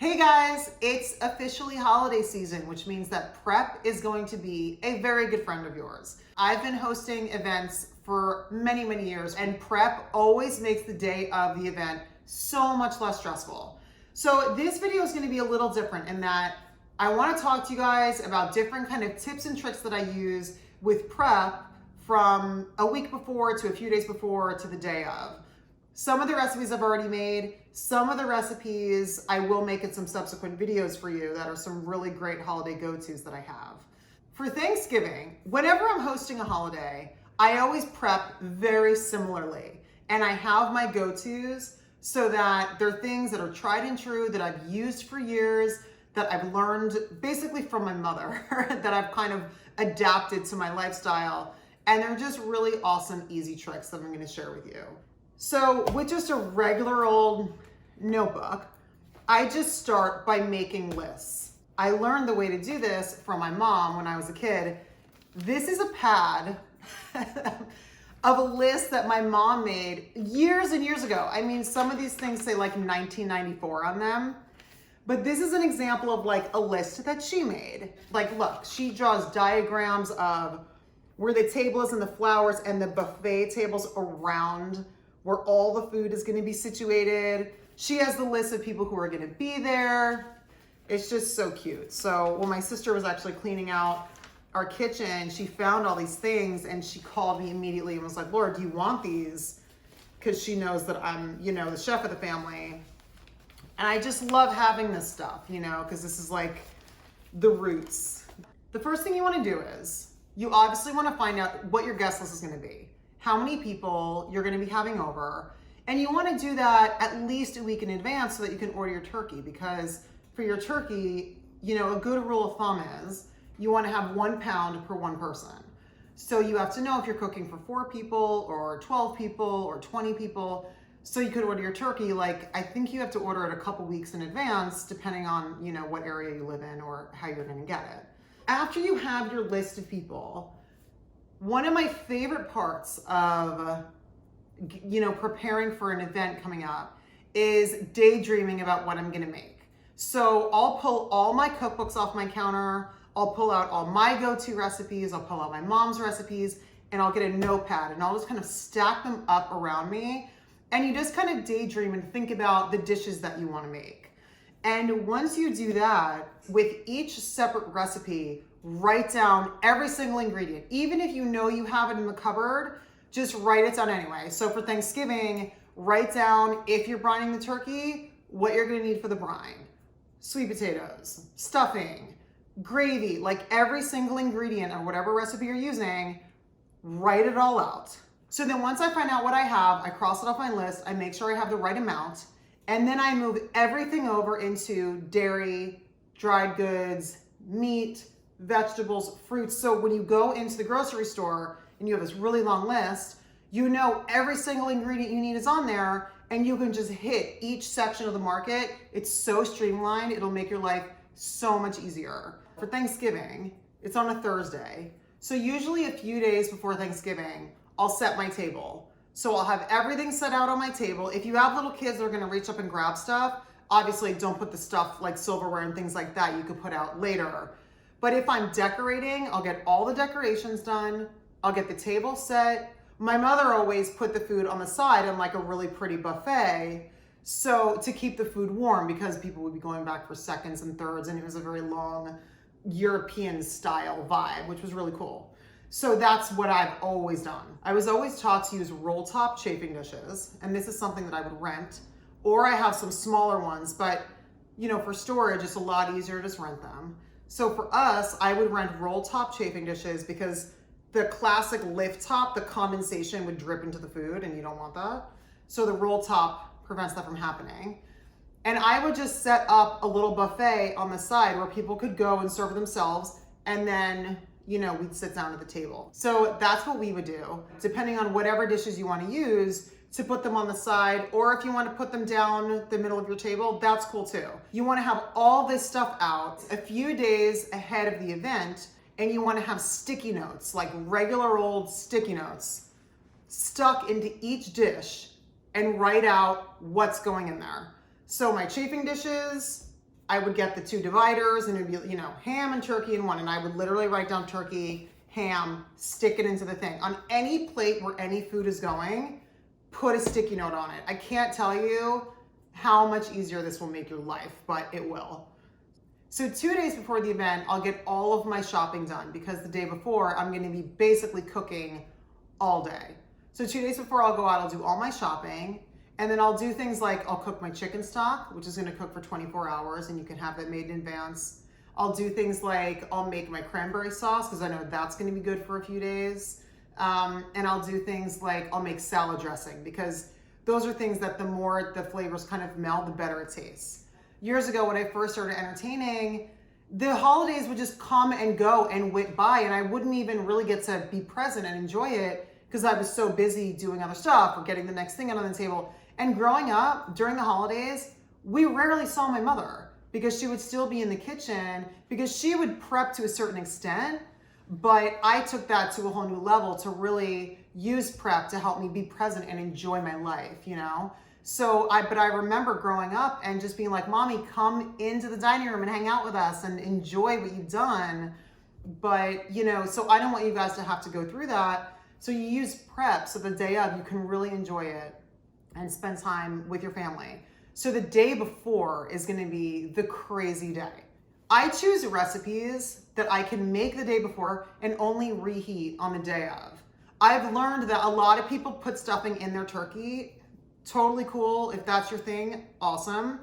Hey guys, it's officially holiday season, which means that prep is going to be a very good friend of yours. I've been hosting events for many, many years, and prep always makes the day of the event so much less stressful. So this video is going to be a little different in that I want to talk to you guys about different kind of tips and tricks that I use with prep from a week before to a few days before to the day of. Some of the recipes I've already made, some of the recipes I will make in some subsequent videos for you that are some really great holiday go-tos that I have. For Thanksgiving, whenever I'm hosting a holiday, I always prep very similarly. And I have my go-tos so that they're things that are tried and true, that I've used for years, that I've learned basically from my mother, that I've kind of adapted to my lifestyle. And they're just really awesome, easy tricks that I'm gonna share with you. So with just a regular old notebook, I just start by making lists. I learned the way to do this from my mom when I was a kid. This is a pad of a list that my mom made years and years ago. I mean, some of these things say like 1994 on them, but this is an example of like a list that she made. Like, look, she draws diagrams of where the table is and the flowers and the buffet tables around where all the food is going to be situated. She has the list of people who are going to be there. It's just so cute. So when my sister was actually cleaning out our kitchen, she found all these things and she called me immediately and was like, Laura, do you want these? Because she knows that I'm, the chef of the family. And I just love having this stuff, because this is like the roots. The first thing you want to do is you obviously want to find out what your guest list is going to be, how many people you're going to be having over. And you want to do that at least a week in advance so that you can order your turkey, because for your turkey, a good rule of thumb is you want to have 1 pound per one person. So you have to know if you're cooking for 4 people or 12 people or 20 people. So you could order your turkey, I think you have to order it a couple weeks in advance, depending on, what area you live in or how you're going to get it. After you have your list of people, one of my favorite parts of, preparing for an event coming up is daydreaming about what I'm gonna make. So I'll pull all my cookbooks off my counter, I'll pull out all my go-to recipes, I'll pull out my mom's recipes, and I'll get a notepad and I'll just kind of stack them up around me. And you just kind of daydream and think about the dishes that you wanna make. And once you do that, with each separate recipe, write down every single ingredient. Even if you know you have it in the cupboard, just write it down anyway. So for Thanksgiving, write down, if you're brining the turkey, what you're gonna need for the brine. Sweet potatoes, stuffing, gravy, like every single ingredient or whatever recipe you're using, write it all out. So then once I find out what I have, I cross it off my list, I make sure I have the right amount, and then I move everything over into dairy, dried goods, meat, vegetables, fruits. So when you go into the grocery store and you have this really long list, every single ingredient you need is on there, and you can just hit each section of the market. It's so streamlined, it'll make your life so much easier. For Thanksgiving, it's on a Thursday. So usually a few days before Thanksgiving, I'll set my table. So I'll have everything set out on my table. If you have little kids that are gonna reach up and grab stuff, obviously don't put the stuff like silverware and things like that you could put out later. But if I'm decorating, I'll get all the decorations done. I'll get the table set. My mother always put the food on the side in like a really pretty buffet, so to keep the food warm, because people would be going back for seconds and thirds, and it was a very long European style vibe, which was really cool. So that's what I've always done. I was always taught to use roll top chafing dishes, and this is something that I would rent, or I have some smaller ones, but for storage, it's a lot easier to just rent them. So for us, I would rent roll top chafing dishes because the classic lift top, the condensation would drip into the food and you don't want that. So the roll top prevents that from happening. And I would just set up a little buffet on the side where people could go and serve themselves, and then, we'd sit down at the table. So that's what we would do, depending on whatever dishes you want to use, to put them on the side, or if you want to put them down the middle of your table, that's cool too. You want to have all this stuff out a few days ahead of the event, and you want to have sticky notes, like regular old sticky notes, stuck into each dish and write out what's going in there. So my chafing dishes, I would get the 2 dividers and it'd be, you know, ham and turkey in one. And I would literally write down turkey, ham, stick it into the thing. On any plate where any food is going, put a sticky note on it. I can't tell you how much easier this will make your life, but it will. So 2 days before the event, I'll get all of my shopping done because the day before I'm going to be basically cooking all day. So 2 days before I'll go out, I'll do all my shopping, and then I'll do things like I'll cook my chicken stock, which is going to cook for 24 hours and you can have that made in advance. I'll do things like I'll make my cranberry sauce because I know that's going to be good for a few days. And I'll do things like I'll make salad dressing because those are things that the more the flavors kind of meld, the better it tastes. Years ago when I first started entertaining, the holidays would just come and go and whip by and I wouldn't even really get to be present and enjoy it because I was so busy doing other stuff or getting the next thing on the table. And growing up during the holidays, we rarely saw my mother because she would still be in the kitchen because she would prep to a certain extent, but I took that to a whole new level to really use prep to help me be present and enjoy my life, you know? But I remember growing up and just being like, Mommy, come into the dining room and hang out with us and enjoy what you've done. But, you know, so I don't want you guys to have to go through that. So you use prep so the day of you can really enjoy it and spend time with your family. So the day before is going to be the crazy day. I choose recipes that I can make the day before and only reheat on the day of. I've learned that a lot of people put stuffing in their turkey. Totally cool. If that's your thing, awesome.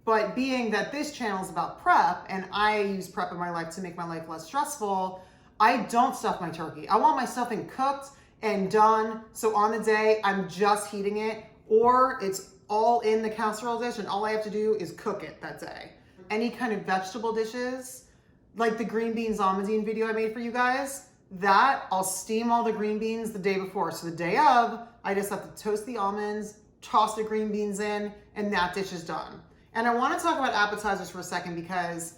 But being that this channel is about prep and I use prep in my life to make my life less stressful, I don't stuff my turkey. I want my stuffing cooked and done. So on the day, I'm just heating it, or it's all in the casserole dish and all I have to do is cook it that day. Any kind of vegetable dishes, like the green beans almondine video I made for you guys, that I'll steam all the green beans the day before. So the day of, I just have to toast the almonds, toss the green beans in, and that dish is done. And I want to talk about appetizers for a second because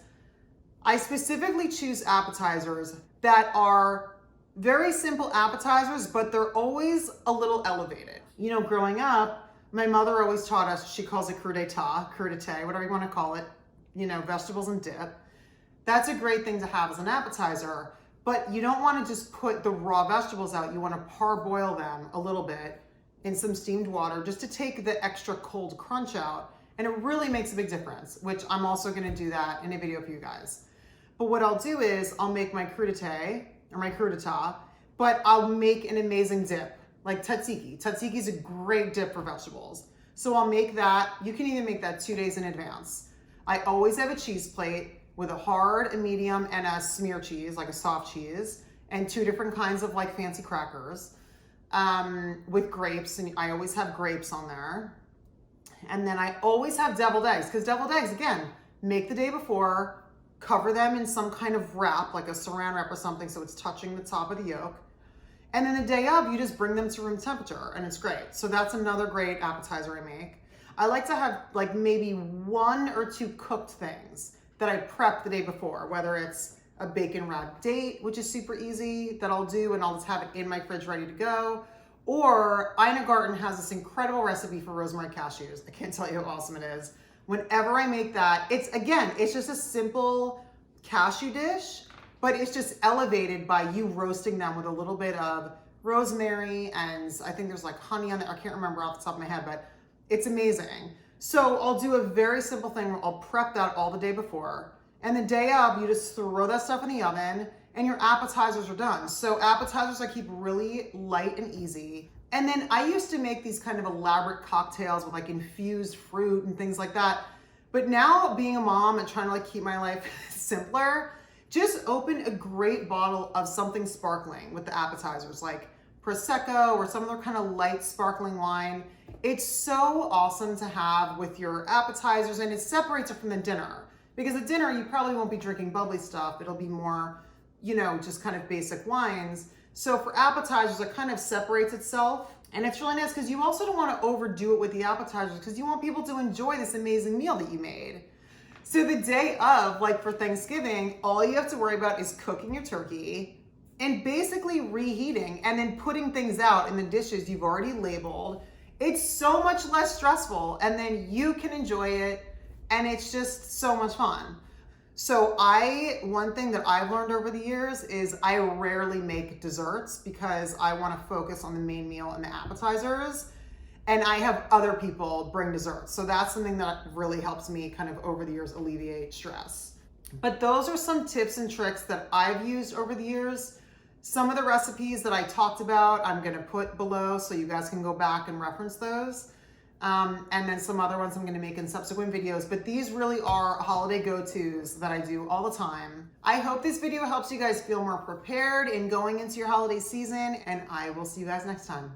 I specifically choose appetizers that are very simple appetizers, but they're always a little elevated. You know, growing up, my mother always taught us, she calls it crudité, whatever you want to call it, you know, vegetables and dip. That's a great thing to have as an appetizer, but you don't want to just put the raw vegetables out. You want to parboil them a little bit in some steamed water just to take the extra cold crunch out. And it really makes a big difference, which I'm also going to do that in a video for you guys. But what I'll do is I'll make my crudité or my crudité, but I'll make an amazing dip like tzatziki. Tzatziki is a great dip for vegetables. So I'll make that. You can even make that 2 days in advance. I always have a cheese plate with a hard, a medium, and a smear cheese, like a soft cheese, and 2 different kinds of like fancy crackers with grapes, and I always have grapes on there. And then I always have deviled eggs, because deviled eggs, again, make the day before, cover them in some kind of wrap, like a saran wrap or something, so it's touching the top of the yolk. And then the day of, you just bring them to room temperature, and it's great. So that's another great appetizer I make. I like to have like maybe 1 or 2 cooked things that I prep the day before, whether it's a bacon wrapped date, which is super easy, that I'll do, and I'll just have it in my fridge ready to go. Or Ina Garten has this incredible recipe for rosemary cashews. I can't tell you how awesome it is. Whenever I make that, it's just a simple cashew dish, but it's just elevated by you roasting them with a little bit of rosemary, and I think there's like honey on there. I can't remember off the top of my head, but it's amazing. So I'll do a very simple thing where I'll prep that all the day before, and the day of, you just throw that stuff in the oven and your appetizers are done. So appetizers I keep really light and easy. And then I used to make these kind of elaborate cocktails with like infused fruit and things like that. But now being a mom and trying to like keep my life simpler, just open a great bottle of something sparkling with the appetizers, like Prosecco or some other kind of light sparkling wine. It's so awesome to have with your appetizers, and it separates it from the dinner. Because at dinner, you probably won't be drinking bubbly stuff. It'll be more, you know, just kind of basic wines. So for appetizers, it kind of separates itself. And it's really nice because you also don't want to overdo it with the appetizers because you want people to enjoy this amazing meal that you made. So the day of, like for Thanksgiving, all you have to worry about is cooking your turkey and basically reheating and then putting things out in the dishes you've already labeled. It's so much less stressful, and then you can enjoy it and it's just so much fun. So one thing that I've learned over the years is I rarely make desserts because I want to focus on the main meal and the appetizers. And I have other people bring desserts. So that's something that really helps me kind of over the years alleviate stress. But those are some tips and tricks that I've used over the years. Some of the recipes that I talked about, I'm gonna put below so you guys can go back and reference those. And then some other ones I'm gonna make in subsequent videos, but these really are holiday go-tos that I do all the time. I hope this video helps you guys feel more prepared in going into your holiday season, and I will see you guys next time.